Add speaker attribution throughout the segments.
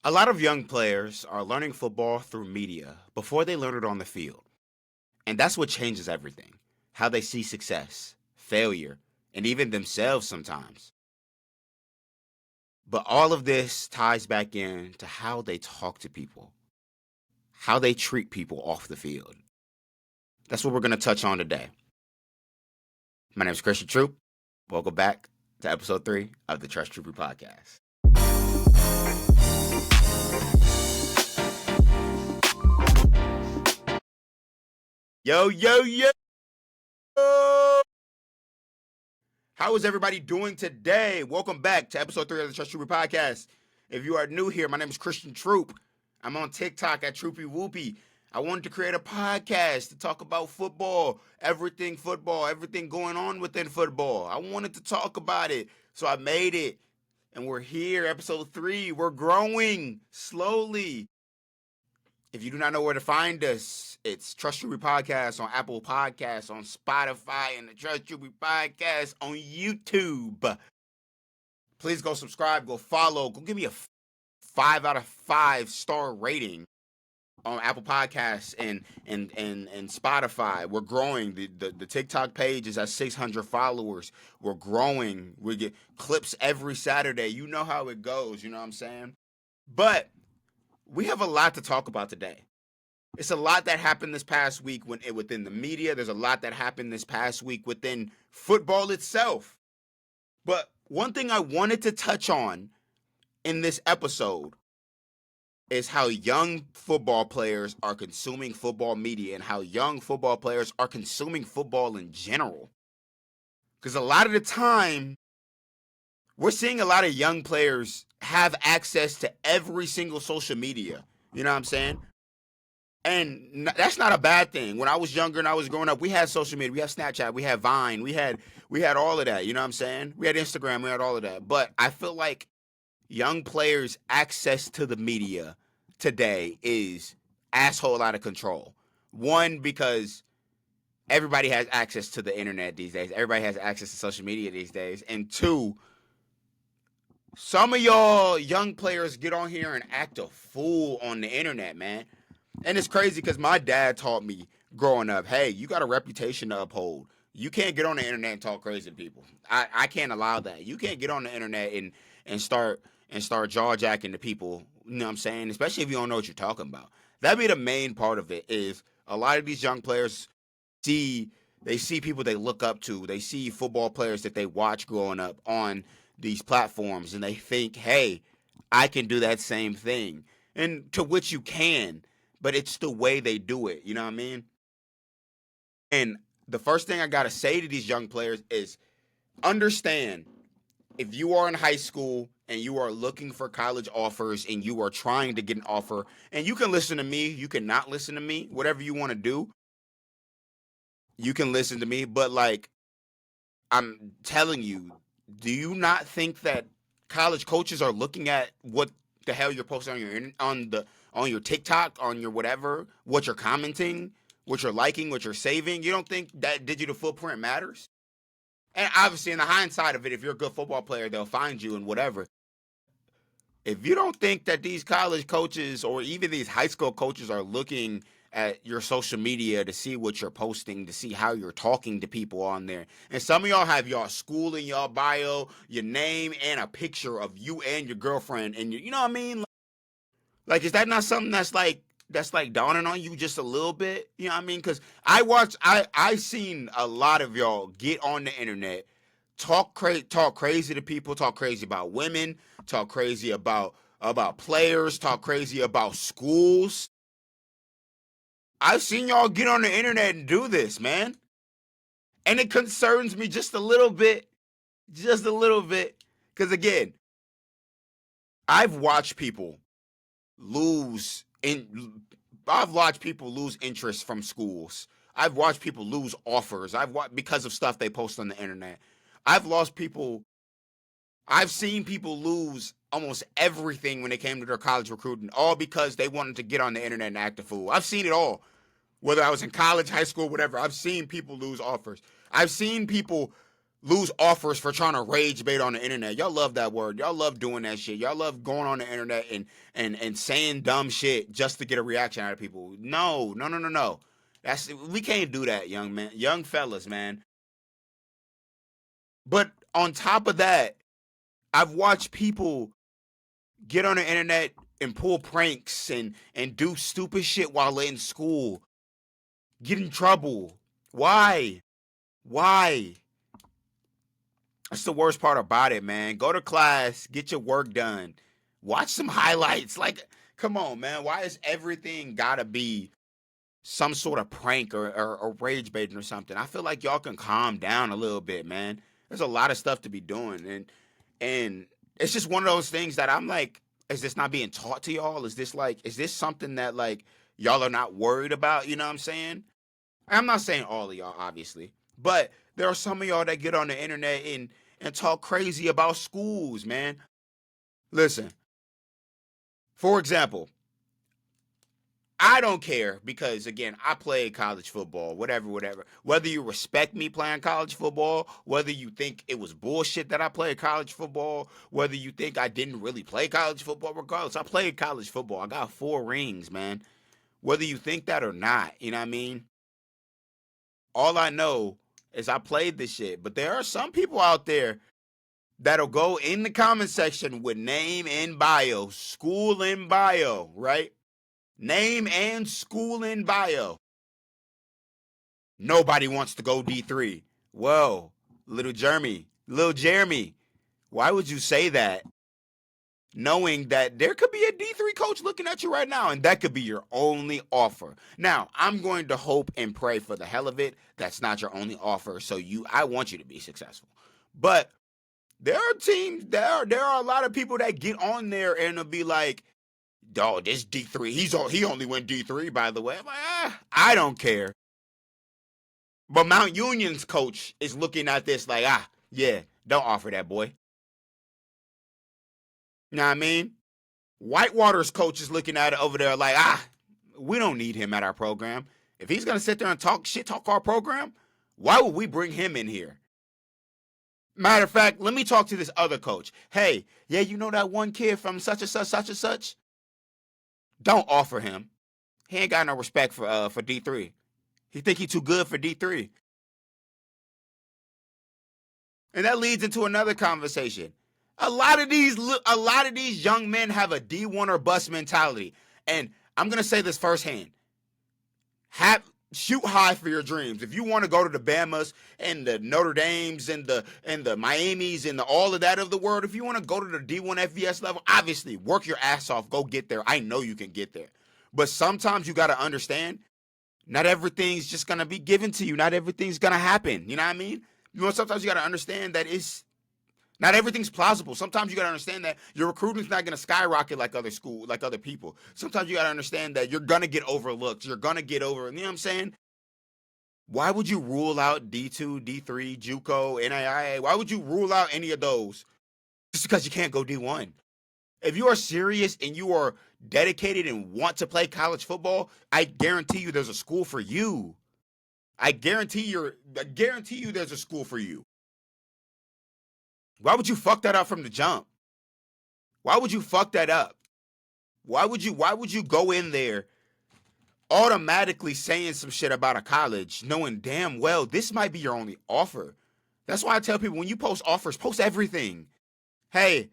Speaker 1: A lot of young players are learning football through media before they learn it on the field. And that's what changes everything. How they see success, failure, and even themselves sometimes. But all of this ties back in to how they talk to people, how they treat people off the field. That's what we're going to touch on today. My name is Trust Troupey. Welcome back to episode 3 of the Trust Troupey Podcast. Yo. How is everybody doing today? Welcome back to episode 3 of the Trust Troupey Podcast. If you are new here, my name is Troupe. I'm on TikTok at Troupey Whoopie. I wanted to create a podcast to talk about football, everything going on within football. I wanted to talk about it, so I made it. And we're here, episode 3. We're growing slowly. If you do not know where to find us, it's Trust Troupey Podcast on Apple Podcasts, on Spotify, and the Trust Troupey Podcast on YouTube. Please go subscribe, go follow, go give me a 5 out of 5 star rating on Apple Podcasts and Spotify. We're growing. The TikTok page is at 600 followers. We're growing. We get clips every Saturday. You know how it goes. You know what I'm saying? But we have a lot to talk about today. It's a lot that happened this past week within the media. There's a lot that happened this past week within football itself. But one thing I wanted to touch on in this episode is how young football players are consuming football media and how young football players are consuming football in general. Because a lot of the time, we're seeing a lot of young players have access to every single social media. You know what I'm saying? And that's not a bad thing. When I was younger and I was growing up, we had social media. We had Snapchat. We had Vine. We had all of that. You know what I'm saying? We had Instagram. We had all of that. But I feel like young players' access to the media today is asshole out of control. One, because everybody has access to the internet these days. Everybody has access to social media these days. And two, some of y'all young players get on here and act a fool on the internet, man. And it's crazy because my dad taught me growing up, hey, you got a reputation to uphold. You can't get on the internet and talk crazy to people. I can't allow that. You can't get on the internet and start jaw-jacking to people, you know what I'm saying? Especially if you don't know what you're talking about. That'd be the main part of it, is a lot of these young players see people they look up to. They see football players that they watch growing up on these platforms, and they think, hey, I can do that same thing. And to which you can, but it's the way they do it, you know what I mean? And the first thing I got to say to these young players is understand, if you are in high school and you are looking for college offers and you are trying to get an offer, and you can listen to me, you can not listen to me, whatever you want to do, you can listen to me, but like, I'm telling you, do you not think that college coaches are looking at what the hell you're posting on your TikTok, on your whatever, what you're commenting, what you're liking, what you're saving? You don't think that digital footprint matters? And obviously, in the hindsight of it, if you're a good football player, they'll find you and whatever. If you don't think that these college coaches or even these high school coaches are looking at your social media to see what you're posting, to see how you're talking to people on there, and some of y'all have y'all school in y'all bio, your name, and a picture of you and your girlfriend, and you know what I mean? Like, is that not something that's like dawning on you just a little bit? You know what I mean? Because I seen a lot of y'all get on the internet, talk crazy to people, talk crazy about women, talk crazy about players, talk crazy about schools. I've seen y'all get on the internet and do this, man. And it concerns me just a little bit. Because again, I've watched people lose interest from schools. I've watched people lose offers. Because of stuff they post on the internet. I've seen people lose almost everything when it came to their college recruiting, all because they wanted to get on the internet and act a fool. I've seen it all. Whether I was in college, high school, whatever, I've seen people lose offers. I've seen people lose offers for trying to rage bait on the internet. Y'all love that word. Y'all love doing that shit. Y'all love going on the internet and saying dumb shit just to get a reaction out of people. No. We can't do that, young fellas, man. But on top of that, I've watched people get on the internet and pull pranks and do stupid shit while in school. Get in trouble. Why? That's the worst part about it, man. Go to class, get your work done. Watch some highlights. Like, come on, man. Why is everything gotta be some sort of prank or rage baiting or something? I feel like y'all can calm down a little bit, man. There's a lot of stuff to be doing. And it's just one of those things that I'm like, is this not being taught to y'all? Is this something that like y'all are not worried about? You know what I'm saying? I'm not saying all of y'all, obviously, but there are some of y'all that get on the internet and talk crazy about schools, man. Listen, for example, I don't care because, again, I played college football, whatever. Whether you respect me playing college football, whether you think it was bullshit that I played college football, whether you think I didn't really play college football, regardless, I played college football. I got 4 rings, man. Whether you think that or not, you know what I mean? All I know is I played this shit. But there are some people out there that'll go in the comment section with name and bio, school and bio, right? Name and school in bio. Nobody wants to go D3. Whoa, little Jeremy, why would you say that? Knowing that there could be a D3 coach looking at you right now, and that could be your only offer. Now, I'm going to hope and pray for the hell of it that's not your only offer. So I want you to be successful. But there are teams, there are a lot of people that get on there and will be like, dog, this D3, he only went D3, by the way. I'm like, I don't care. But Mount Union's coach is looking at this like, yeah, don't offer that boy. You know what I mean? Whitewater's coach is looking at it over there like, we don't need him at our program. If he's going to sit there and talk our program, why would we bring him in here? Matter of fact, let me talk to this other coach. Hey, yeah, you know that one kid from such and such? Don't offer him. He ain't got no respect for D3. He think he too good for D3. And that leads into another conversation. A lot of these young men have a D1 or bust mentality. And I'm going to say this firsthand. Shoot high for your dreams. If you want to go to the Bamas and the Notre Dames and the Miamis and all of that of the world, if you want to go to the D1 FVS level, obviously work your ass off. Go get there. I know you can get there. But sometimes you got to understand, not everything's just going to be given to you. Not everything's going to happen. You know what I mean? Sometimes you got to understand that not everything's plausible. Sometimes you got to understand that your recruiting's not going to skyrocket like other people. Sometimes you got to understand that you're going to get overlooked. You're going to get over, you know what I'm saying? Why would you rule out D2, D3, JUCO, NAIA? Why would you rule out any of those just because you can't go D1? If you are serious and you are dedicated and want to play college football, I guarantee you there's a school for you. I guarantee you there's a school for you. Why would you fuck that up from the jump? Why would you fuck that up? Why would you go in there automatically saying some shit about a college, knowing damn well this might be your only offer? That's why I tell people, when you post offers, post everything. Hey,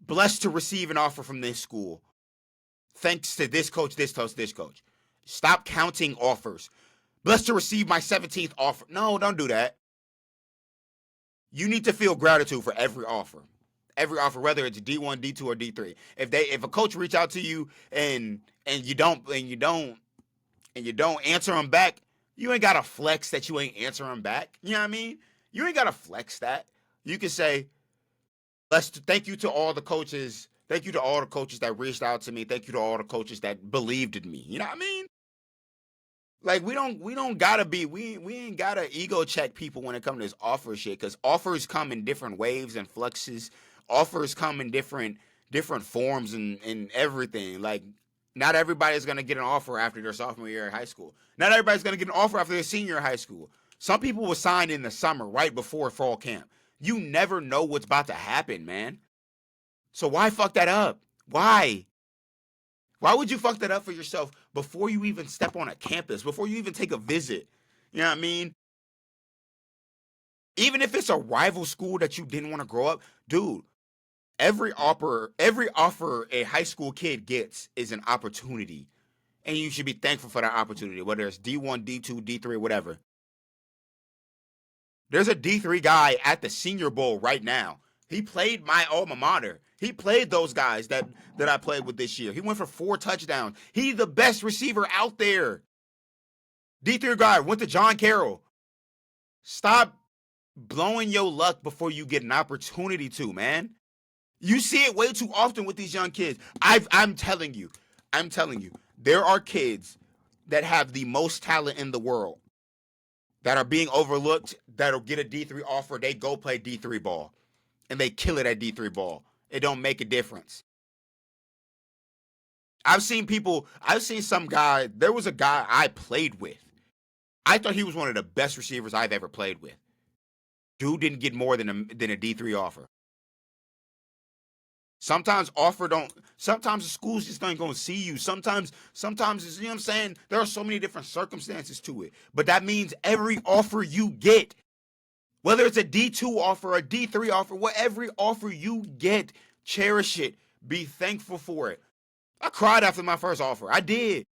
Speaker 1: blessed to receive an offer from this school. Thanks to this coach, this coach, this coach. Stop counting offers. Blessed to receive my 17th offer. No, don't do that. You need to feel gratitude for every offer. Every offer, whether it's D1, D2, or D3. If a coach reach out to you and you don't answer them back, you ain't gotta flex that you ain't answering them back. You know what I mean? You ain't gotta flex that. You can say, thank you to all the coaches. Thank you to all the coaches that reached out to me. Thank you to all the coaches that believed in me. You know what I mean? Like, we ain't gotta ego check people when it comes to this offer shit, because offers come in different waves and fluxes. Offers come in different forms and everything. Like, not everybody's gonna get an offer after their sophomore year of high school. Not everybody's gonna get an offer after their senior year of high school. Some people will sign in the summer right before fall camp. You never know what's about to happen, man. So why fuck that up? Why? Why would you fuck that up for yourself before you even step on a campus, before you even take a visit? You know what I mean? Even if it's a rival school that you didn't want to grow up, dude, every offer a high school kid gets is an opportunity. And you should be thankful for that opportunity, whether it's D1, D2, D3, whatever. There's a D3 guy at the Senior Bowl right now. He played my alma mater. He played those guys that I played with this year. He went for 4 touchdowns. He's the best receiver out there. D3 guy went to John Carroll. Stop blowing your luck before you get an opportunity to, man. You see it way too often with these young kids. I'm telling you, there are kids that have the most talent in the world that are being overlooked, that'll get a D3 offer, they go play D3 ball, and they kill it at D3 ball. It don't make a difference. I've seen some guy, there was a guy I played with. I thought he was one of the best receivers I've ever played with. Dude didn't get more than a D3 offer. Sometimes the schools just ain't gonna see you. Sometimes it's, you know what I'm saying? There are so many different circumstances to it. But that means every offer you get, whether it's a D2 offer, a D3 offer, whatever offer you get, cherish it. Be thankful for it. I cried after my first offer. I did.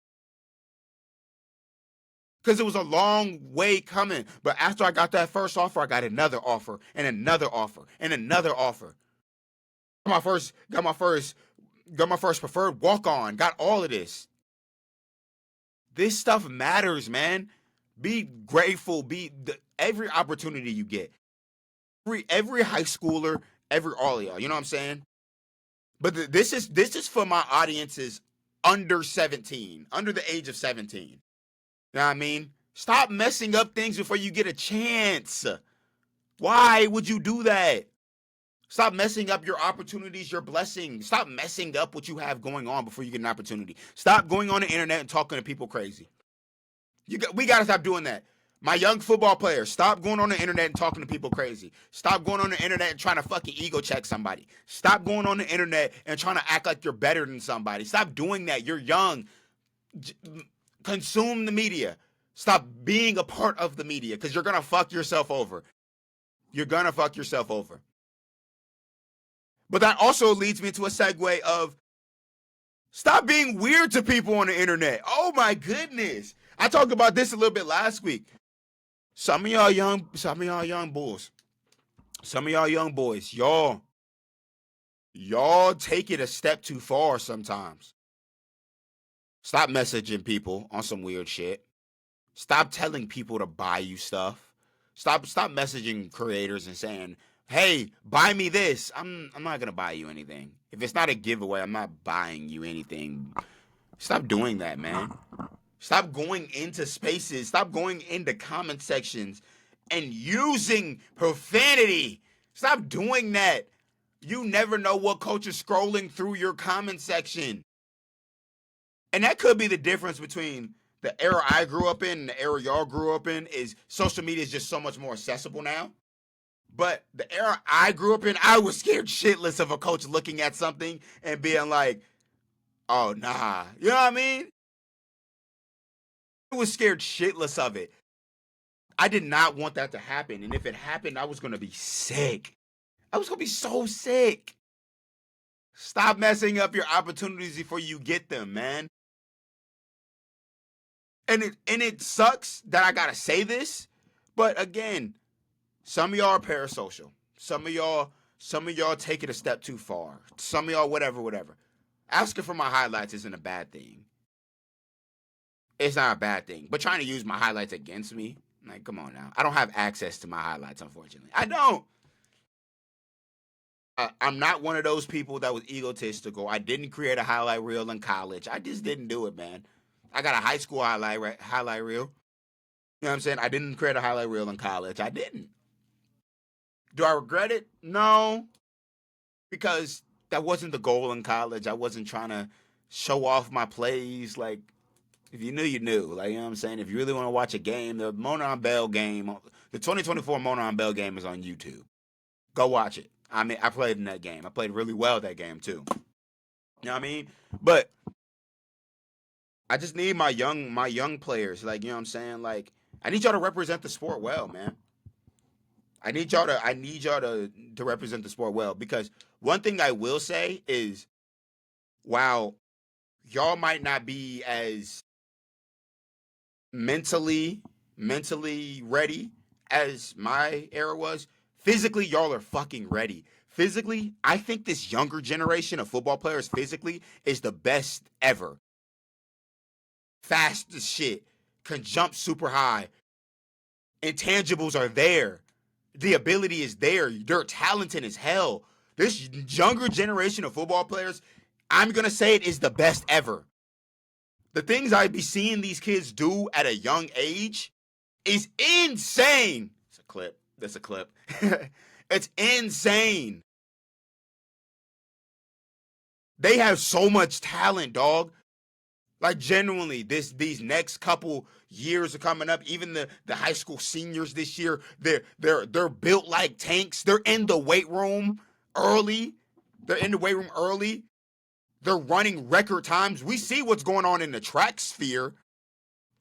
Speaker 1: Because it was a long way coming. But after I got that first offer, I got another offer and another offer and another offer. Got my first preferred walk-on. Got all of this. This stuff matters, man. Be grateful. Every opportunity you get. Every high schooler, all of y'all. You know what I'm saying? But this is for my audiences under 17, under the age of 17. You know what I mean? Stop messing up things before you get a chance. Why would you do that? Stop messing up your opportunities, your blessings. Stop messing up what you have going on before you get an opportunity. Stop going on the internet and talking to people crazy. We got to stop doing that. My young football players, stop going on the internet and talking to people crazy. Stop going on the internet and trying to fucking ego check somebody. Stop going on the internet and trying to act like you're better than somebody. Stop doing that. You're young. Consume the media. Stop being a part of the media because you're going to fuck yourself over. You're going to fuck yourself over. But that also leads me to a segue of stop being weird to people on the internet. Oh my goodness. I talked about this a little bit last week. Some of y'all young boys, y'all take it a step too far sometimes. Stop messaging people on some weird shit. Stop telling people to buy you stuff. Stop messaging creators and saying, hey, buy me this. I'm not gonna buy you anything. If it's not a giveaway, I'm not buying you anything. Stop doing that, man. Stop going into spaces. Stop going into comment sections and using profanity. Stop doing that. You never know what coach is scrolling through your comment section. And that could be the difference between the era I grew up in and the era y'all grew up in is social media is just so much more accessible now. But the era I grew up in, I was scared shitless of a coach looking at something and being like, oh, nah. You know what I mean? I was scared shitless of it. I did not want that to happen. And if it happened, I was going to be sick. I was going to be so sick. Stop messing up your opportunities before you get them, man. And it sucks that I got to say this. But again, some of y'all are parasocial. Some of y'all take it a step too far. Some of y'all, whatever. Asking for my highlights isn't a bad thing. It's not a bad thing. But trying to use my highlights against me, like, come on now. I don't have access to my highlights, unfortunately. I don't. I'm not one of those people that was egotistical. I didn't create a highlight reel in college. I just didn't do it, man. I got a high school highlight reel. You know what I'm saying? I didn't create a highlight reel in college. I didn't. Do I regret it? No. Because that wasn't the goal in college. I wasn't trying to show off my plays. Like, If you knew, you knew. Like, you know what I'm saying? If you really want to watch a game, the Monon Bell game, the 2024 Monon Bell game is on YouTube. Go watch it. I mean, I played in that game. I played really well that game, too. You know what I mean? But I just need my young players, like, you know what I'm saying? Like, I need y'all to represent the sport well, man. I need y'all to represent the sport well, because one thing I will say is, while y'all might not be as mentally ready as my era was, physically y'all are fucking ready. Physically, I think this younger generation of football players physically is the best ever. Fast as shit, can jump super high. Intangibles are there. The ability is there. They're talented as hell. This younger generation of football players, I'm gonna say it is the best ever. The things I be seeing these kids do at a young age is insane. It's a clip. That's a clip. It's insane. They have so much talent, dog. Like, genuinely, these next couple years are coming up. Even the high school seniors this year, they're built like tanks. They're in the weight room early. They're in the weight room early. They're running record times. We see what's going on in the track sphere.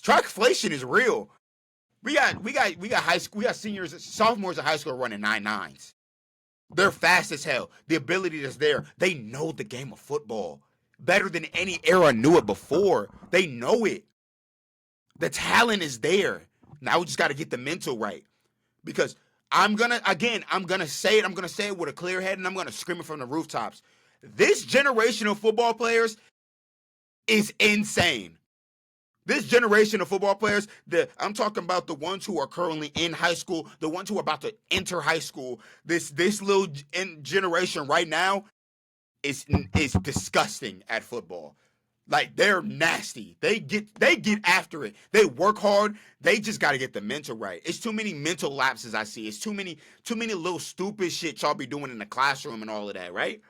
Speaker 1: Trackflation is real. We got high school. We got seniors, sophomores in high school running 9.9s. They're fast as hell. The ability is there. They know the game of football better than any era knew it before. They know it. The talent is there. Now we just got to get the mental right. Because I'm going to say it. I'm going to say it with a clear head, and I'm going to scream it from the rooftops. This generation of football players is insane. This generation of football players, I'm talking about the ones who are currently in high school, the ones who are about to enter high school. This little generation right now is disgusting at football. Like, they're nasty. They get after it. They work hard. They just got to get the mental right. It's too many mental lapses I see. It's too many little stupid shit y'all be doing in the classroom and all of that, right?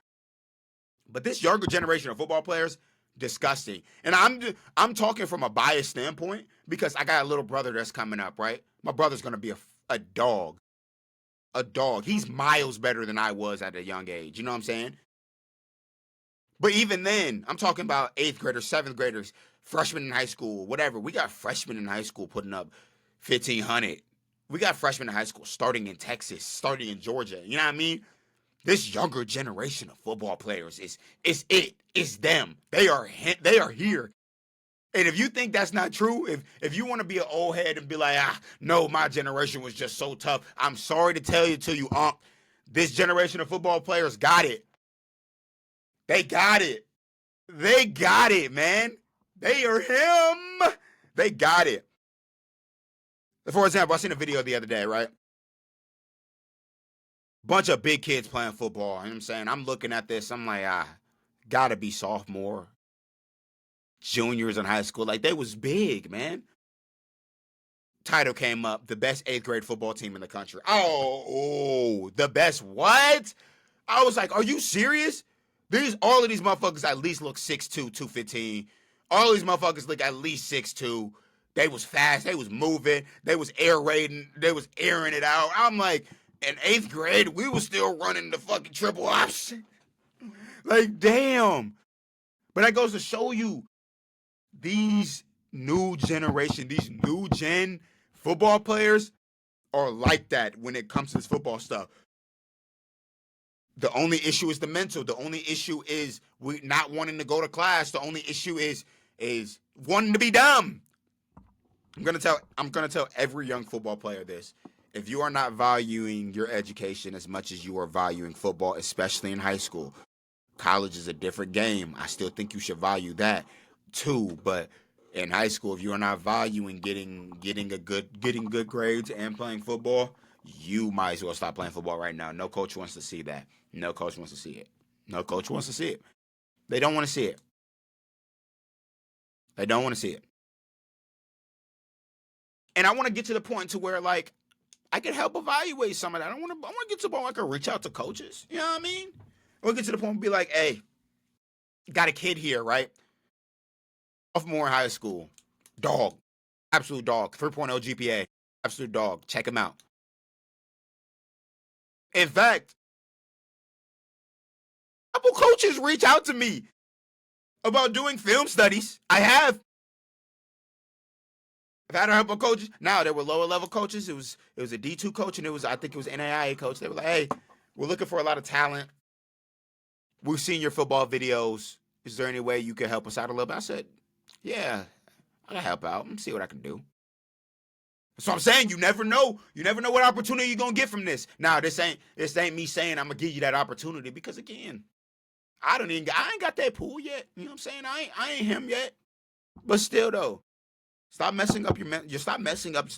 Speaker 1: But this younger generation of football players, disgusting. And I'm talking from a biased standpoint, because I got a little brother that's coming up, right? My brother's going to be a dog. A dog. He's miles better than I was at a young age. You know what I'm saying? But even then, I'm talking about 8th graders, 7th graders, freshmen in high school, whatever. We got freshmen in high school putting up 1,500. We got freshmen in high school starting in Texas, starting in Georgia. You know what I mean? This younger generation of football players is them. They are here. And if you think that's not true, if you want to be an old head and be like, no, my generation was just so tough, I'm sorry to tell you, this generation of football players got it. They got it. They got it, man. They are him. They got it. For example, I seen a video the other day, right? Bunch of big kids playing football. You know what I'm saying? I'm looking at this. I'm like, gotta be sophomore, juniors in high school. Like, they was big, man. Title came up, the best 8th grade football team in the country. Oh, the best what? I was like, are you serious? All of these motherfuckers at least look 6'2", 215. All of these motherfuckers look at least 6'2". They was fast. They was moving. They was air raiding. They was airing it out. I'm like, in 8th grade, we was still running the fucking triple option. Like, damn. But that goes to show you, these new generation, these new gen football players are like that when it comes to this football stuff. The only issue is the mental. The only issue is we not wanting to go to class. The only issue is wanting to be dumb. I'm gonna tell every young football player this. If you are not valuing your education as much as you are valuing football, especially in high school, college is a different game. I still think you should value that too. But in high school, if you are not valuing getting good grades and playing football, you might as well stop playing football right now. No coach wants to see that. No coach wants to see it. No coach wants to see it. They don't want to see it. They don't want to see it. And I want to get to the point to where, like, I can help evaluate some of that. I want to get to the point where I can reach out to coaches. You know what I mean? I want to get to the point and be like, hey, got a kid here, right? Sophomore in high school. Dog. Absolute dog. 3.0 GPA. Absolute dog. Check him out. In fact, a couple coaches reach out to me about doing film studies. I've had a couple coaches. Now there were lower level coaches. It was a D2 coach and I think it was NAIA coach. They were like, hey, we're looking for a lot of talent. We've seen your football videos. Is there any way you could help us out a little bit? I said, yeah, I can help out and see what I can do. So I'm saying you never know. You never know what opportunity you're gonna get from this. Now this ain't me saying I'm gonna give you that opportunity because again, I ain't got that pool yet. You know what I'm saying? I ain't him yet. But still though, stop messing up stop messing up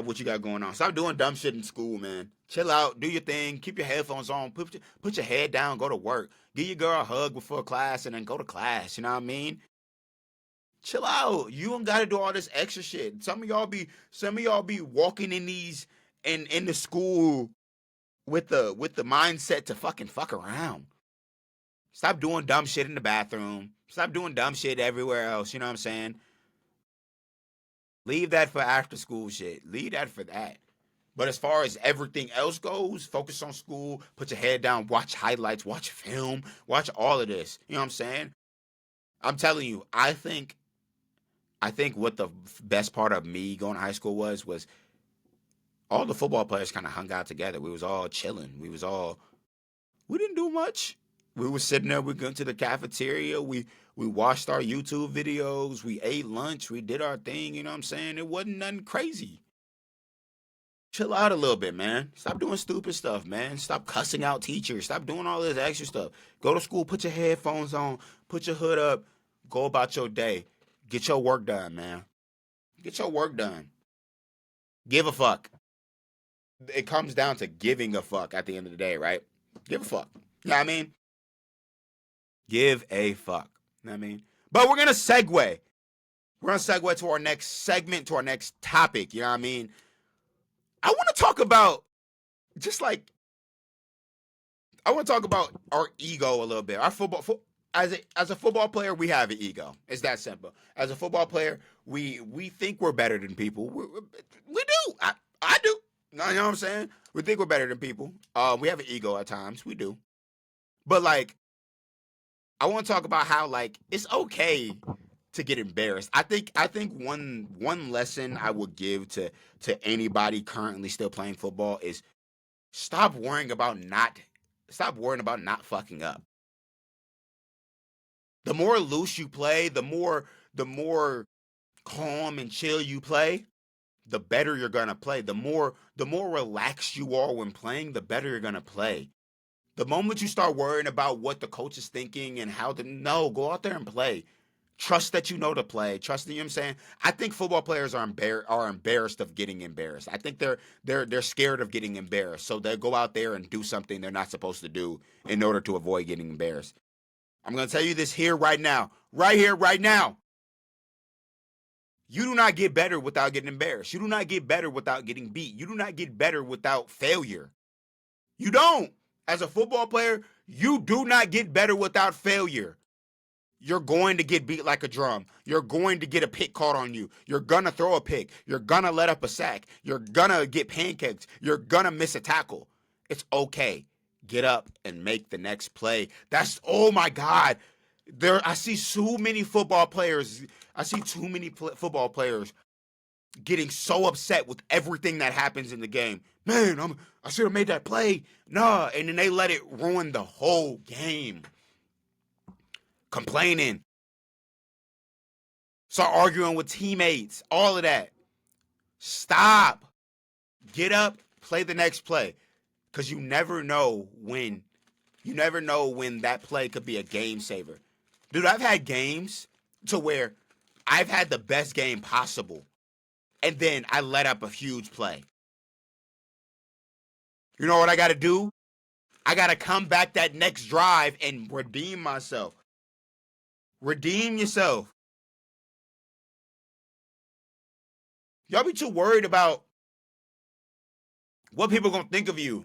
Speaker 1: what you got going on. Stop doing dumb shit in school, man. Chill out, do your thing, keep your headphones on, put your head down, go to work. Give your girl a hug before class and then go to class. You know what I mean? Chill out. You don't gotta do all this extra shit. Some of y'all be walking in the school with the mindset to fuck around. Stop doing dumb shit in the bathroom. Stop doing dumb shit everywhere else. You know what I'm saying? Leave that for after school shit. Leave that for that. But as far as everything else goes, focus on school, put your head down, watch highlights, watch film, watch all of this. You know what I'm saying? I'm telling you, I think what the best part of me going to high school was all the football players kind of hung out together. We was all chilling. We didn't do much. We were sitting there. We went to the cafeteria. We watched our YouTube videos. We ate lunch. We did our thing. You know what I'm saying? It wasn't nothing crazy. Chill out a little bit, man. Stop doing stupid stuff, man. Stop cussing out teachers. Stop doing all this extra stuff. Go to school. Put your headphones on. Put your hood up. Go about your day. Get your work done, man. Get your work done. Give a fuck. It comes down to giving a fuck at the end of the day, right? Give a fuck. You know what I mean? Give a fuck. You know what I mean? But we're going to segue. We're going to segue to our next segment, to our next topic. You know what I mean? I want to talk about I want to talk about our ego a little bit. Our as a football player, we have an ego. It's that simple. As a football player, we think we're better than people. We do. I do. You know what I'm saying? We think we're better than people. We have an ego at times. We do. But like, I want to talk about how like it's okay to get embarrassed. I think one lesson I would give to anybody currently still playing football is stop worrying about not fucking up. The more loose you play, the more calm and chill you play, the better you're gonna play. The more relaxed you are when playing, the better you're gonna play. The moment you start worrying about what the coach is thinking and go out there and play. Trust that you know to play. Trust that, you know what I'm saying? I think football players are embarrassed of getting embarrassed. I think they're scared of getting embarrassed. So they go out there and do something they're not supposed to do in order to avoid getting embarrassed. I'm going to tell you this here right now. Right here, right now. You do not get better without getting embarrassed. You do not get better without getting beat. You do not get better without failure. You don't. As a football player, you do not get better without failure. You're going to get beat like a drum. You're going to get a pick caught on you. You're going to throw a pick. You're going to let up a sack. You're going to get pancaked. You're going to miss a tackle. It's okay. Get up and make the next play. Oh my God. I see so many football players. I see too many football players getting so upset with everything that happens in the game. Man, I should have made that play. Nah, and then they let it ruin the whole game. Complaining. Start arguing with teammates. All of that. Stop. Get up. Play the next play. Because you never know when that play could be a game saver. Dude, I've had games to where I've had the best game possible. And then I let up a huge play. You know what I got to do? I got to come back that next drive and redeem myself. Redeem yourself. Y'all be too worried about what people gonna think of you.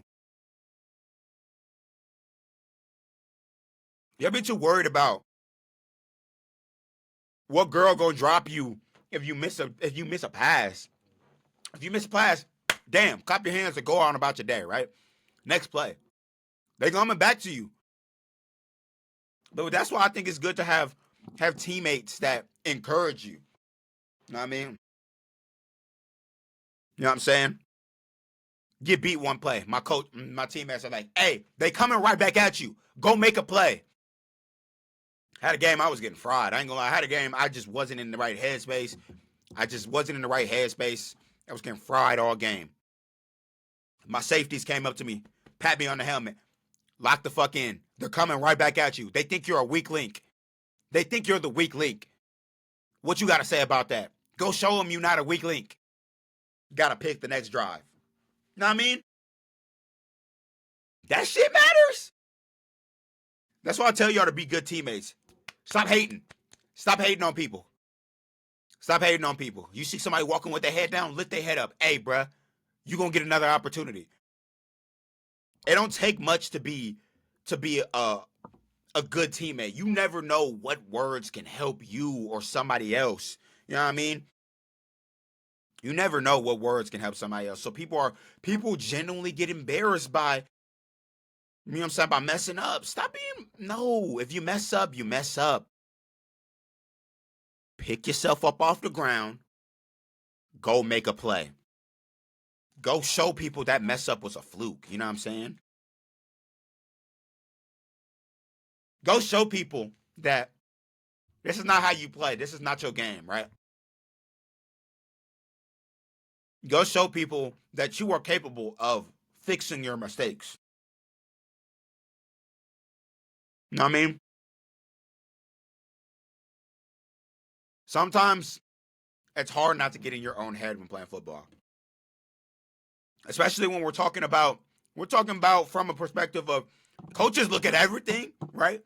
Speaker 1: Y'all be too worried about What girl gonna drop you if you miss a pass? If you miss a pass, damn, clap your hands and go on about your day, right? Next play. They coming back to you. But that's why I think it's good to have teammates that encourage you. You know what I mean? You know what I'm saying? Get beat one play. My coach, my teammates are like, hey, they coming right back at you. Go make a play. Had a game I was getting fried. I ain't gonna lie. I had a game I just wasn't in the right headspace. I was getting fried all game. My safeties came up to me, pat me on the helmet, lock the fuck in. They're coming right back at you. They think you're a weak link. They think you're the weak link. What you got to say about that? Go show them you're not a weak link. Got to pick the next drive. Know what I mean? That shit matters. That's why I tell y'all to be good teammates. Stop hating. Stop hating on people. Stop hating on people. You see somebody walking with their head down, lift their head up. Hey, bruh, you going to get another opportunity. It don't take much to be a good teammate. You never know what words can help you or somebody else. You know what I mean? You never know what words can help somebody else. So people genuinely get embarrassed by, you know what I'm saying, by messing up. No, if you mess up, you mess up. Pick yourself up off the ground. Go make a play. Go show people that mess up was a fluke. You know what I'm saying? Go show people that this is not how you play. This is not your game, right? Go show people that you are capable of fixing your mistakes. You know what I mean? Sometimes it's hard not to get in your own head when playing football. Especially when we're talking about from a perspective of coaches look at everything, right?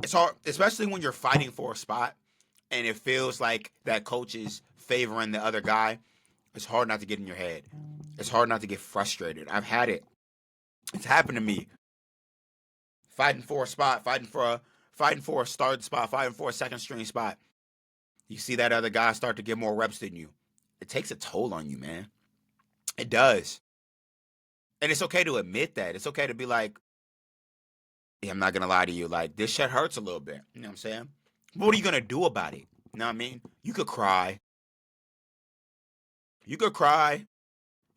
Speaker 1: It's hard, especially when you're fighting for a spot and it feels like that coach is favoring the other guy. It's hard not to get in your head. It's hard not to get frustrated. I've had it. It's happened to me. Fighting for a spot, fighting for a starting spot, fighting for a second string spot. You see that other guy start to get more reps than you. It takes a toll on you, man. It does. And it's okay to admit that. It's okay to be like, yeah, I'm not going to lie to you. Like, this shit hurts a little bit. You know what I'm saying? But what are you going to do about it? You know what I mean? You could cry. You could cry.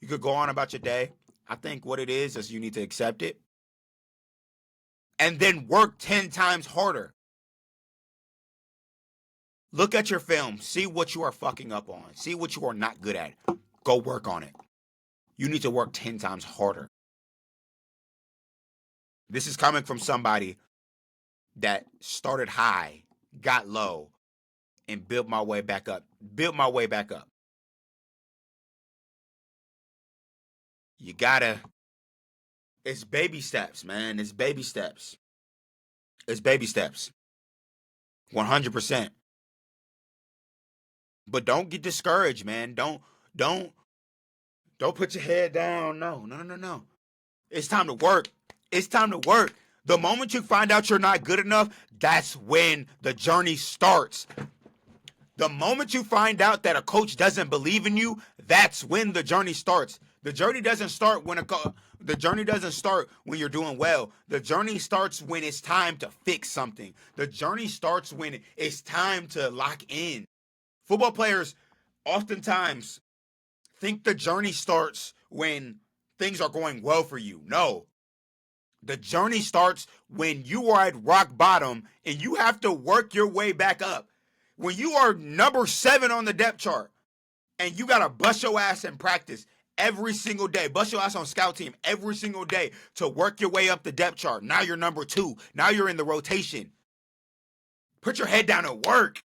Speaker 1: You could go on about your day. I think what it is you need to accept it. And then work 10 times harder. Look at your film. See what you are fucking up on. See what you are not good at. Go work on it. You need to work 10 times harder. This is coming from somebody that started high, got low, and built my way back up. You gotta, it's baby steps, man. It's baby steps. 100%. But don't get discouraged, man. Don't put your head down. No. It's time to work. The moment you find out you're not good enough, that's when the journey starts. The moment you find out that a coach doesn't believe in you, that's when the journey starts. The journey doesn't start when you're doing well. The journey starts when it's time to fix something. The journey starts when it's time to lock in. Football players oftentimes think the journey starts when things are going well for you. No. The journey starts when you are at rock bottom and you have to work your way back up. When you are number 7 on the depth chart and you got to bust your ass in practice every single day, bust your ass on scout team every single day to work your way up the depth chart. Now you're number 2. Now you're in the rotation. Put your head down and work.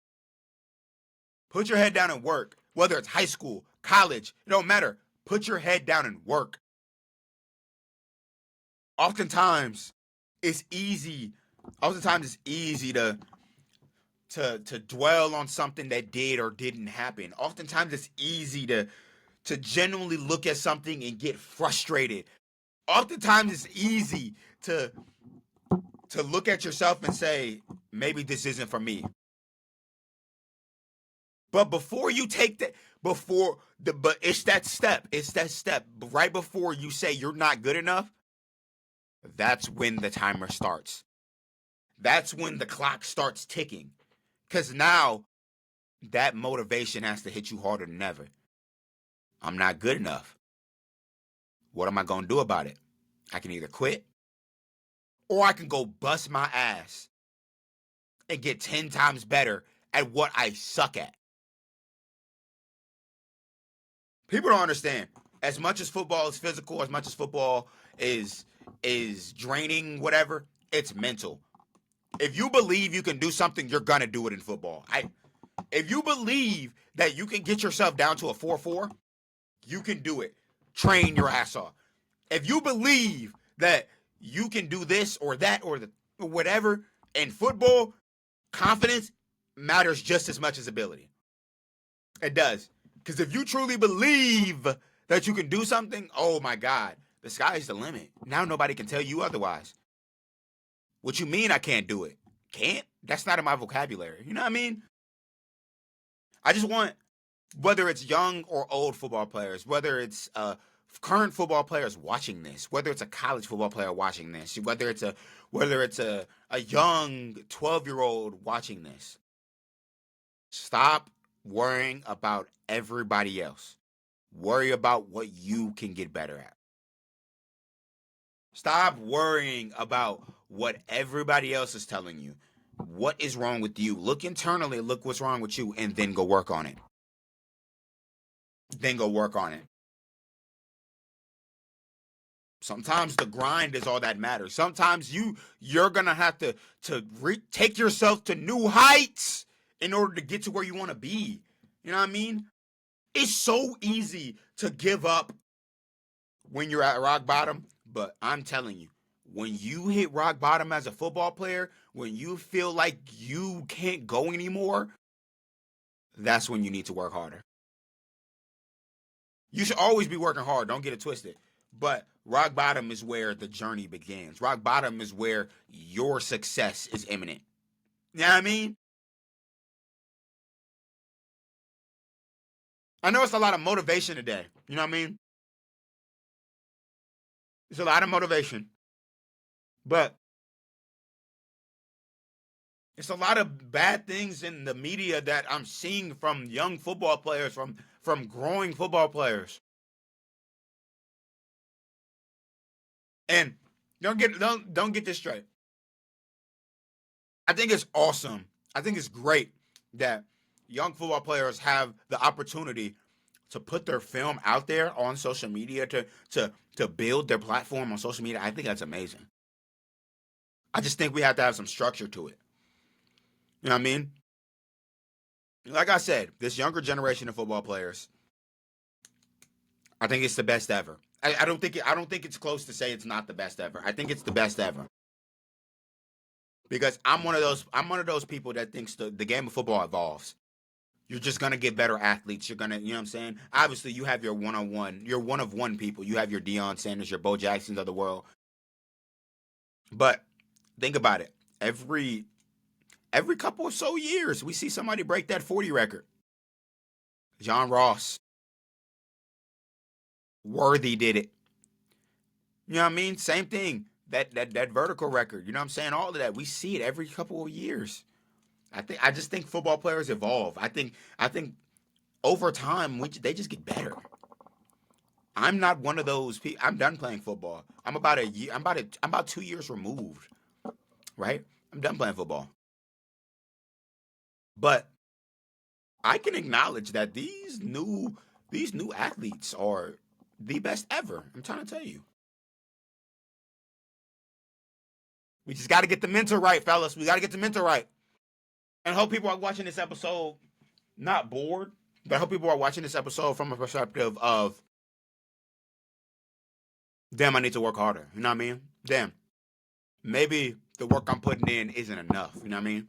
Speaker 1: Whether it's high school, college, it don't matter. Put your head down and work. Oftentimes, it's easy to dwell on something that did or didn't happen. Oftentimes, it's easy to genuinely look at something and get frustrated. Oftentimes, it's easy to look at yourself and say, maybe this isn't for me. But before you take that, but it's that step. It's that step right before you say you're not good enough. That's when the timer starts. That's when the clock starts ticking. Because now that motivation has to hit you harder than ever. I'm not good enough. What am I going to do about it? I can either quit or I can go bust my ass and get 10 times better at what I suck at. People don't understand. As much as football is physical, as much as football is draining, whatever, it's mental. If you believe you can do something, you're gonna do it in football. If you believe that you can get yourself down to a 4-4, you can do it. Train your ass off. If you believe that you can do this or that or whatever in football, confidence matters just as much as ability. It does. Because if you truly believe that you can do something, oh my God, the sky's the limit. Now nobody can tell you otherwise. What you mean I can't do it? Can't? That's not in my vocabulary. You know what I mean? I just want, whether it's young or old football players, whether it's current football players watching this, whether it's a college football player watching this, whether it's a young 12-year-old watching this, stop worrying about everybody else. Worry about what you can get better at. Stop worrying about what everybody else is telling you. What is wrong with you? Look internally, look what's wrong with you, and then go work on it. Sometimes the grind is all that matters. Sometimes you're gonna have to take yourself to new heights in order to get to where you want to be. You know what I mean? It's so easy to give up when you're at rock bottom, but I'm telling you, when you hit rock bottom as a football player, when you feel like you can't go anymore, that's when you need to work harder. You should always be working hard, don't get it twisted. But rock bottom is where the journey begins. Rock bottom is where your success is imminent. You know what I mean? I know it's a lot of motivation today. You know what I mean? It's a lot of motivation. But it's a lot of bad things in the media that I'm seeing from young football players, from growing football players. And don't get this straight. I think it's awesome. I think it's great that young football players have the opportunity to put their film out there on social media to build their platform on social media. I think that's amazing. I just think we have to have some structure to it. You know what I mean? Like I said, this younger generation of football players, I think it's the best ever. I don't think it's close to say it's not the best ever. I think it's the best ever. Because I'm one of those people that thinks the game of football evolves. You're just gonna get better athletes. You're gonna, you know what I'm saying? Obviously, you have your one of one people. You have your Deion Sanders, your Bo Jacksons of the world. But think about it. Every couple of so years, we see somebody break that 40 record. John Ross, Worthy did it. You know what I mean? Same thing. That vertical record. You know what I'm saying? All of that. We see it every couple of years. I just think football players evolve. I think over time they just get better. I'm not one of those people. I'm done playing football. I'm about a year. I'm about 2 years removed. Right? I'm done playing football. But I can acknowledge that these new athletes are the best ever. I'm trying to tell you. We just got to get the mental right, fellas. We got to get the mental right. And I hope people are watching this episode not bored, but I hope people are watching this episode from a perspective of, damn, I need to work harder. You know what I mean? Damn, maybe the work I'm putting in isn't enough. You know what I mean?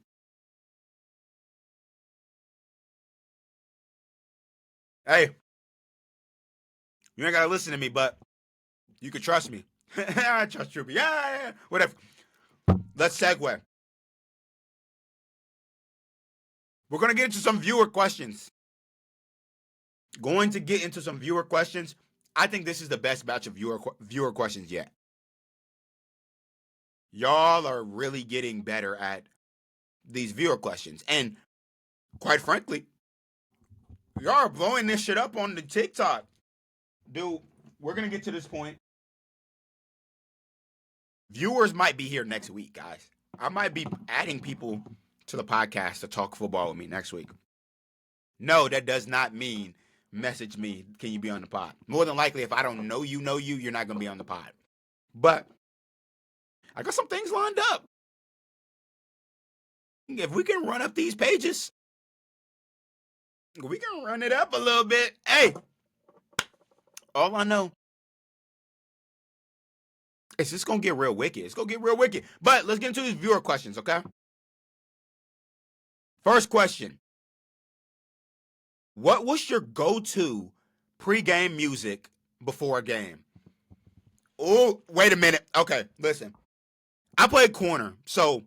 Speaker 1: Hey, you ain't got to listen to me, but you can trust me. I trust Troupey. Yeah, yeah, yeah. Whatever. Let's segue. We're going to get into some viewer questions. I think this is the best batch of viewer questions yet. Y'all are really getting better at these viewer questions. And quite frankly, y'all are blowing this shit up on the TikTok. Dude, we're going to get to this point. Viewers might be here next week, guys. I might be adding people to the podcast to talk football with me next week. No, that does not mean message me, can you be on the pod? More than likely, if I don't know you're not going to be on the pod. But I got some things lined up. If we can run up these pages, we can run it up a little bit. Hey, all I know is it's going to get real wicked. It's going to get real wicked. But let's get into these viewer questions, okay? First question. What was your go-to pregame music before a game? Oh, wait a minute. Okay, listen. I played corner, so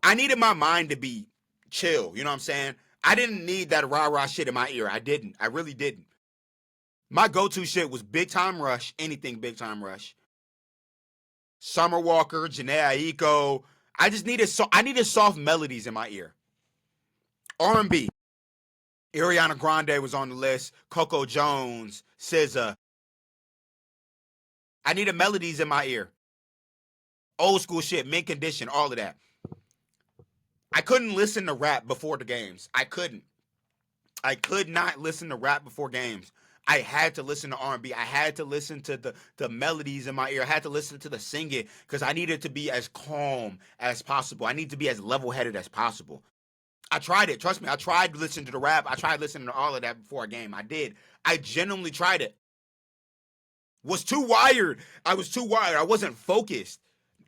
Speaker 1: I needed my mind to be chill. You know what I'm saying? I didn't need that rah-rah shit in my ear. I didn't. I really didn't. My go-to shit was Big Time Rush, anything Big Time Rush. Summer Walker, Janae Aiko. I needed soft melodies in my ear. R&B. Ariana Grande was on the list. Coco Jones, SZA. I needed melodies in my ear. Old school shit, mint condition, all of that. I couldn't listen to rap before the games. I couldn't. I could not listen to rap before games. I had to listen to R&B. I had to listen to the melodies in my ear. I had to listen to the singing because I needed to be as calm as possible. I need to be as level-headed as possible. I tried it. Trust me. I tried listening to the rap. I tried listening to all of that before a game. I did. I genuinely tried it. Was too wired. I was too wired. I wasn't focused.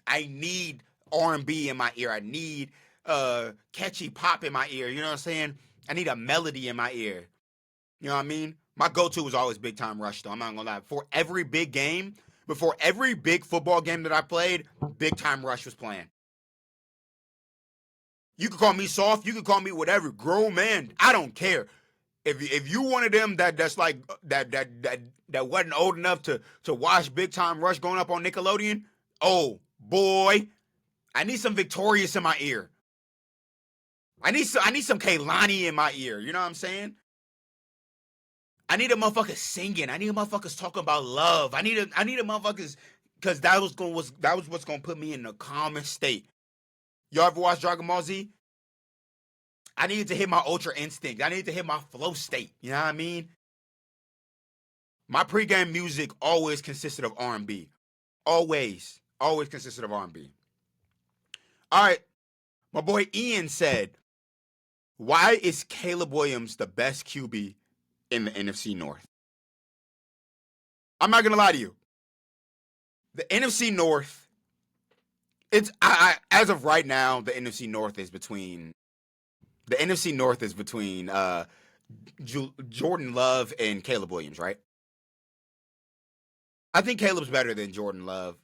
Speaker 1: I need R&B in my ear. I need catchy pop in my ear. You know what I'm saying? I need a melody in my ear. You know what I mean? My go-to was always Big Time Rush, though. I'm not going to lie. Before every big football game that I played, Big Time Rush was playing. You could call me soft. You could call me whatever. Grown man. I don't care. If you one of them that's like that wasn't old enough to watch Big Time Rush going up on Nickelodeon, oh boy, I need some Victorious in my ear. I need some Kehlani in my ear. You know what I'm saying? I need a motherfucker singing. I need a motherfuckers talking about love. I need a motherfuckers because that was what's gonna put me in the calmest state. Y'all ever watch Dragon Ball Z? I needed to hit my Ultra Instinct. I needed to hit my flow state. You know what I mean? My pregame music always consisted of R&B. Always consisted of R&B. All right. My boy Ian said, why is Caleb Williams the best QB in the NFC North? I'm not going to lie to you. The NFC North, as of right now, the NFC North is between Jordan Love and Caleb Williams, right? I think Caleb's better than Jordan Love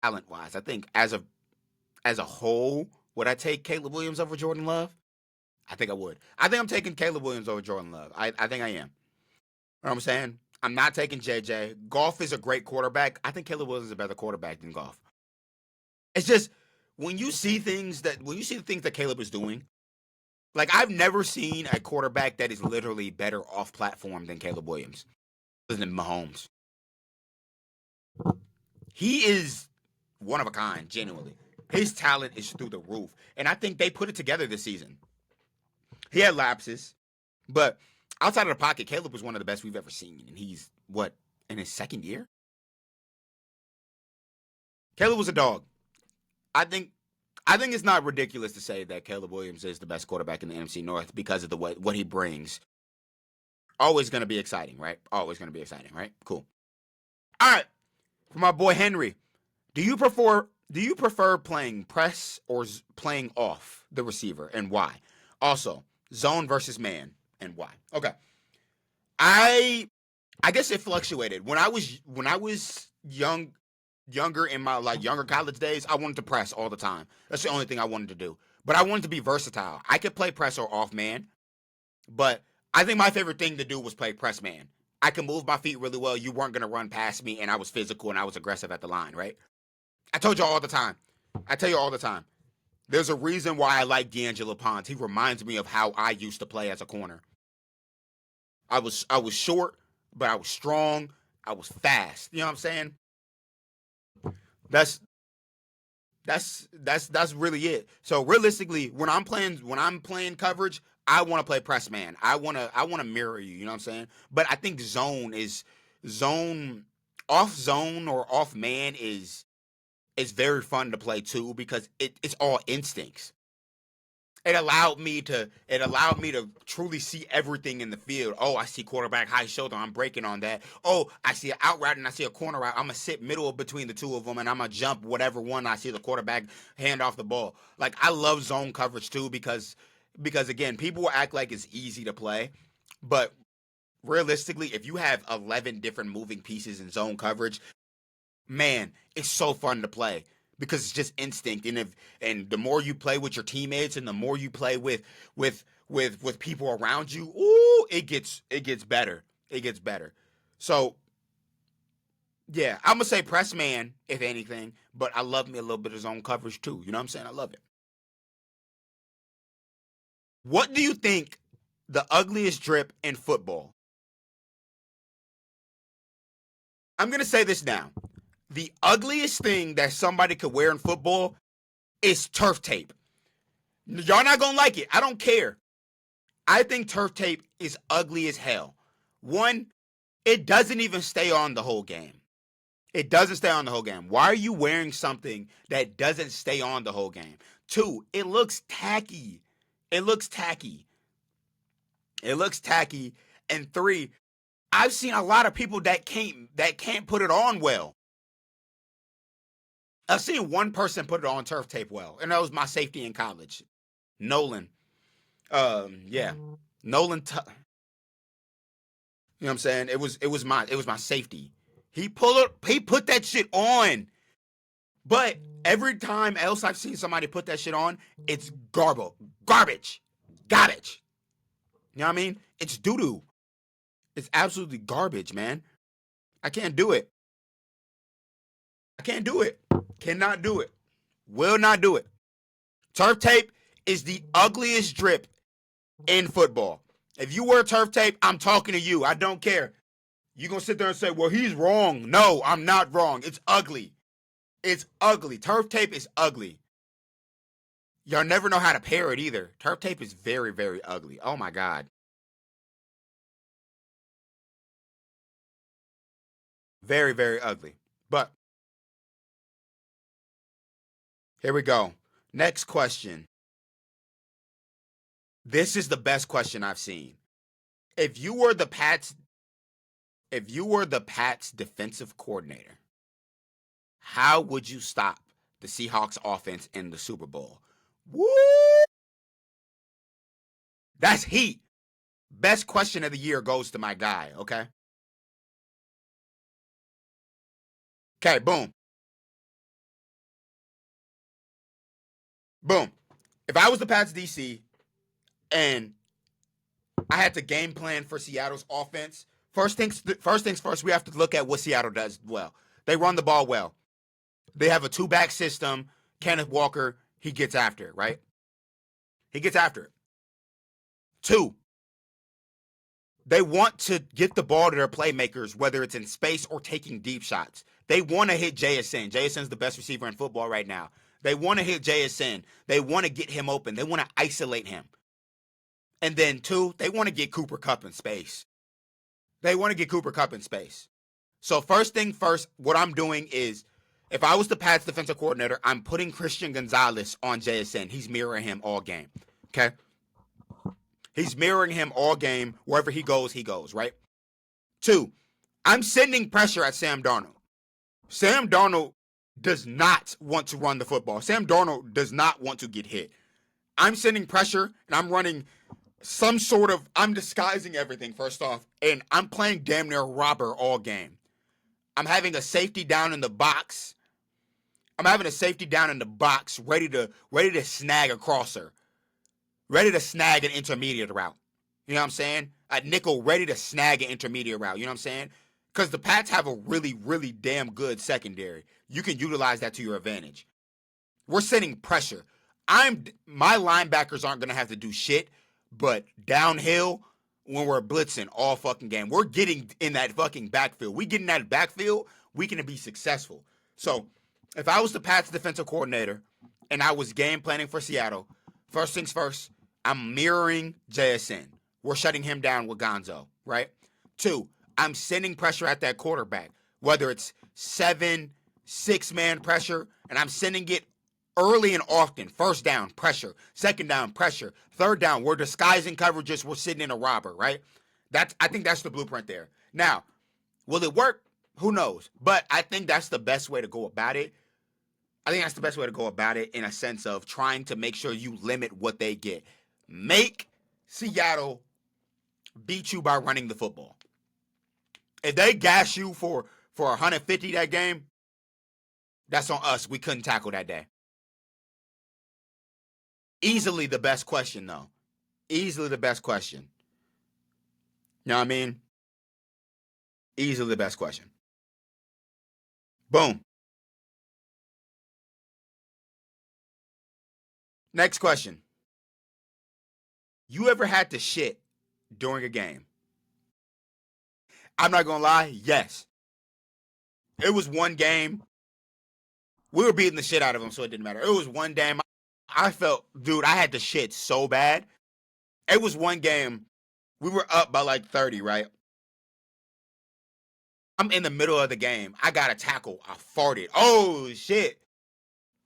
Speaker 1: talent-wise. I think as a whole, would I take Caleb Williams over Jordan Love? I think I would. I think I'm taking Caleb Williams over Jordan Love. I think I am. You know what I'm saying? I'm not taking JJ. Goff is a great quarterback. I think Caleb Williams is a better quarterback than Goff. It's just when you see the things that Caleb is doing, like I've never seen a quarterback that is literally better off platform than Caleb Williams, other than Mahomes. He is one of a kind, genuinely. His talent is through the roof. And I think they put it together this season. He had lapses, but outside of the pocket, Caleb was one of the best we've ever seen. And he's, in his second year? Caleb was a dog. I think it's not ridiculous to say that Caleb Williams is the best quarterback in the NFC North because of what he brings. Always going to be exciting, right? Always going to be exciting, right? Cool. All right. For my boy Henry, do you prefer playing press or playing off the receiver, and why? Also, zone versus man, and why? Okay. I guess it fluctuated. When I was younger in my younger college days, I wanted to press all the time. That's the only thing I wanted to do. but I wanted to be versatile. I could play press or off man, but I think my favorite thing to do was play press man. I can move my feet really well. You weren't going to run past me, and I was physical and I was aggressive at the line, right? I told you all the time. I tell you all the time. There's a reason why I like D'Angelo Ponds. He reminds me of how I used to play as a corner. I was short, but I was strong. I was fast. You know what I'm saying? That's that's really it. So realistically, when I'm playing coverage, I want to play press man. I want to mirror you. You know what I'm saying? But I think zone off zone or off man is very fun to play too because it's all instincts. It allowed me to truly see everything in the field. Oh, I see quarterback high shoulder. I'm breaking on that. Oh, I see an out route and I see a corner route. I'm gonna sit middle between the two of them and I'm gonna jump whatever one I see the quarterback hand off the ball. Like I love zone coverage too because again, people will act like it's easy to play, but realistically, if you have 11 different moving pieces in zone coverage, man, it's so fun to play because it's just instinct. And the more you play with your teammates and the more you play with people around you, ooh, it gets better. It gets better. So yeah, I'm gonna say press man if anything, but I love me a little bit of zone coverage too. You know what I'm saying? I love it. What do you think the ugliest drip in football? I'm gonna say this now. The ugliest thing that somebody could wear in football is turf tape. Y'all not gonna like it. I don't care. I think turf tape is ugly as hell. One, it doesn't even stay on the whole game. It doesn't stay on the whole game. Why are you wearing something that doesn't stay on the whole game? Two, it looks tacky. It looks tacky. It looks tacky. And three, I've seen a lot of people that can't put it on well. I've seen one person put it on turf tape well, and that was my safety in college, Nolan. Yeah, Nolan. You know what I'm saying? It was my safety. He put that shit on, but every time else I've seen somebody put that shit on, it's garbage. You know what I mean? It's doo doo. It's absolutely garbage, man. I can't do it. I can't do it. Cannot do it. Will not do it. Turf tape is the ugliest drip in football. If you wear turf tape, I'm talking to you. I don't care. You're going to sit there and say, well, he's wrong. No, I'm not wrong. It's ugly. It's ugly. Turf tape is ugly. Y'all never know how to pair it either. Turf tape is very, very ugly. Oh, my God. Very, very ugly. But here we go. Next question. This is the best question I've seen. If you were the Pats, if you were the Pats defensive coordinator, how would you stop the Seahawks offense in the Super Bowl? Woo! That's heat. Best question of the year goes to my guy, okay? Okay, boom. Boom. If I was the Pats DC and I had to game plan for Seattle's offense, first things first, we have to look at what Seattle does well. They run the ball well. They have a two-back system. Kenneth Walker, he gets after it, right? He gets after it. Two, they want to get the ball to their playmakers, whether it's in space or taking deep shots. They want to hit JSN. JSN's the best receiver in football right now. They want to hit JSN. They want to get him open. They want to isolate him. And then two, they want to get Cooper Kupp in space. They want to get Cooper Kupp in space. So first thing first, what I'm doing is, if I was the Pats defensive coordinator, I'm putting Christian Gonzalez on JSN. He's mirroring him all game. Okay? He's mirroring him all game. Wherever he goes, right? Two, I'm sending pressure at Sam Darnold. Sam Darnold does not want to run the football. Sam Darnold does not want to get hit. I'm sending pressure, and I'm running I'm disguising everything, first off, and I'm playing damn near robber all game. I'm having a safety down in the box. I'm having a safety down in the box, ready to snag a crosser, ready to snag an intermediate route. You know what I'm saying? A nickel ready to snag an intermediate route. You know what I'm saying? Because the Pats have a really, really damn good secondary. You can utilize that to your advantage. We're sending pressure. My linebackers aren't gonna have to do shit, but downhill when we're blitzing all fucking game, we're getting in that fucking backfield. We get in that backfield, we can be successful. So if I was the Pats defensive coordinator and I was game planning for Seattle, first things first, I'm mirroring JSN. We're shutting him down with Gonzo, right? 2, I'm sending pressure at that quarterback, whether it's 7, 6-man pressure, and I'm sending it early and often. First down, pressure. Second down, pressure. Third down, we're disguising coverages. We're sitting in a robber, right? I think that's the blueprint there. Now, will it work? Who knows? But I think that's the best way to go about it. I think that's the best way to go about it in a sense of trying to make sure you limit what they get. Make Seattle beat you by running the football. If they gas you for 150 that game, that's on us. We couldn't tackle that day. Easily the best question, though. Easily the best question. You know what I mean? Easily the best question. Boom. Next question. You ever had to shit during a game? I'm not going to lie. Yes. It was one game. We were beating the shit out of them, so it didn't matter. It was one game. I felt, dude, I had to shit so bad. It was one game. We were up by like 30, right? I'm in the middle of the game. I got a tackle. I farted. Oh, shit.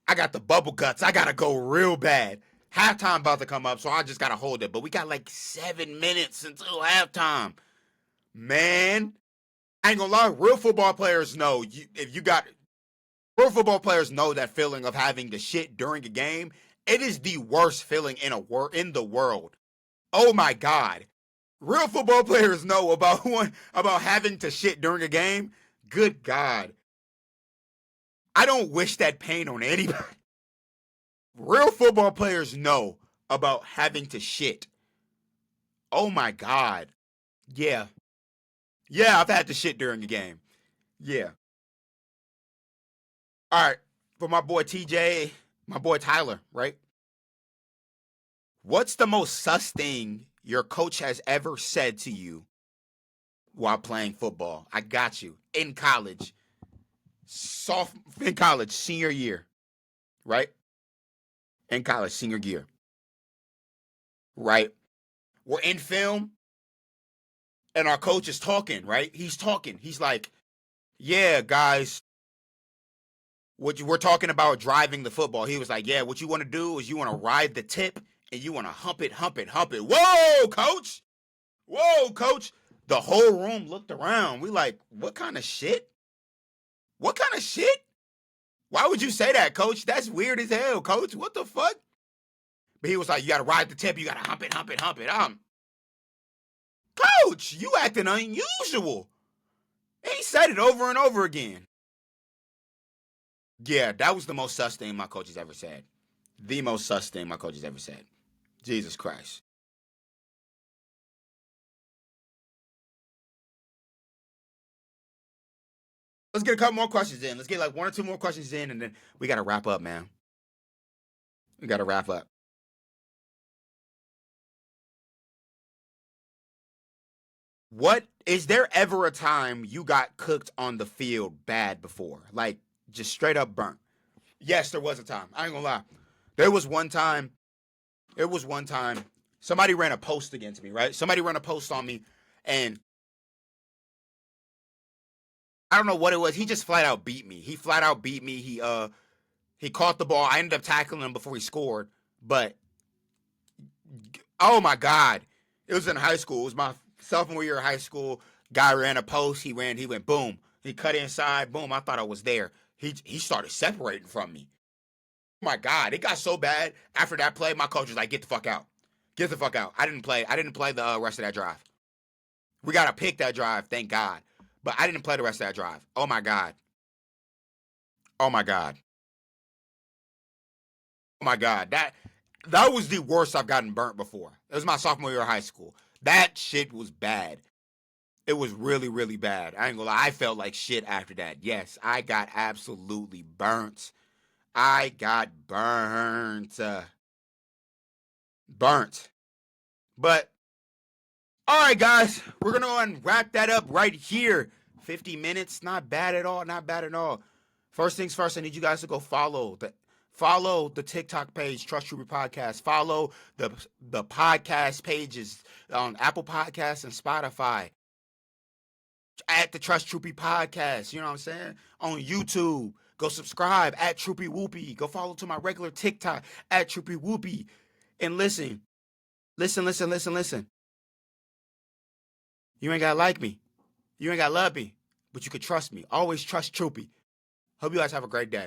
Speaker 1: I got the bubble guts. I got to go real bad. Halftime about to come up, so I just got to hold it. But we got like 7 minutes until halftime. Man, I ain't gonna lie. Real football players know real football players know that feeling of having to shit during a game. It is the worst feeling in the world. Oh my God. Real football players know about having to shit during a game. Good God. I don't wish that pain on anybody. Real football players know about having to shit. Oh my God. Yeah. Yeah, I've had to shit during a game. Yeah. All right. For my boy TJ, my boy Tyler, right? What's the most sus thing your coach has ever said to you while playing football? I got you. In college. In college, senior year, right? In college, senior year, right? We're in film, and our coach is talking, right? He's talking. He's like, yeah, guys, we're talking about driving the football. He was like, yeah, what you want to do is you want to ride the tip, and you want to hump it, hump it, hump it. Whoa, coach! Whoa, coach! The whole room looked around. We like, what kind of shit? What kind of shit? Why would you say that, coach? That's weird as hell, coach. What the fuck? But he was like, you got to ride the tip. You got to hump it, hump it, hump it. Coach, you acting unusual. He said it over and over again. Yeah, that was the most sus thing my coach has ever said. The most sus thing my coach has ever said. Jesus Christ. Let's get a couple more questions in. Let's get like 1 or 2 more questions in, and then we got to wrap up, man. We got to wrap up. What is there ever a time you got cooked on the field bad before? Like just straight up burnt? Yes, there was a time. I ain't gonna lie. There was one time. It was one time somebody ran a post against me, right? Somebody ran a post on me, and I don't know what it was. He just flat out beat me. He flat out beat me. He caught the ball. I ended up tackling him before he scored. But oh my God. It was in high school. It was my sophomore year of high school. Guy ran a post. He went boom. He cut inside. Boom. I thought I was there. He started separating from me. Oh my God. It got so bad. After that play, my coach was like, get the fuck out. Get the fuck out. I didn't play the rest of that drive. We got to pick that drive, thank God. But I didn't play the rest of that drive. Oh my God. Oh my God. Oh my God, that was the worst I've gotten burnt before. It was my sophomore year of high school. That shit was bad. It was really, really bad. I ain't gonna lie. I felt like shit after that. Yes, I got absolutely burnt. I got burnt. Burnt. But, all right, guys. We're going to go ahead and wrap that up right here. 50 minutes. Not bad at all. Not bad at all. First things first, I need you guys to go follow the TikTok page, Trust Troupey Podcast. Follow the podcast pages on Apple Podcasts and Spotify. At the Trust Troupey Podcast, you know what I'm saying? On YouTube, go subscribe at Troupey Whoopie. Go follow to my regular TikTok at Troupey Whoopie. And listen. You ain't gotta like me. You ain't gotta love me. But you can trust me. Always trust Troupey. Hope you guys have a great day.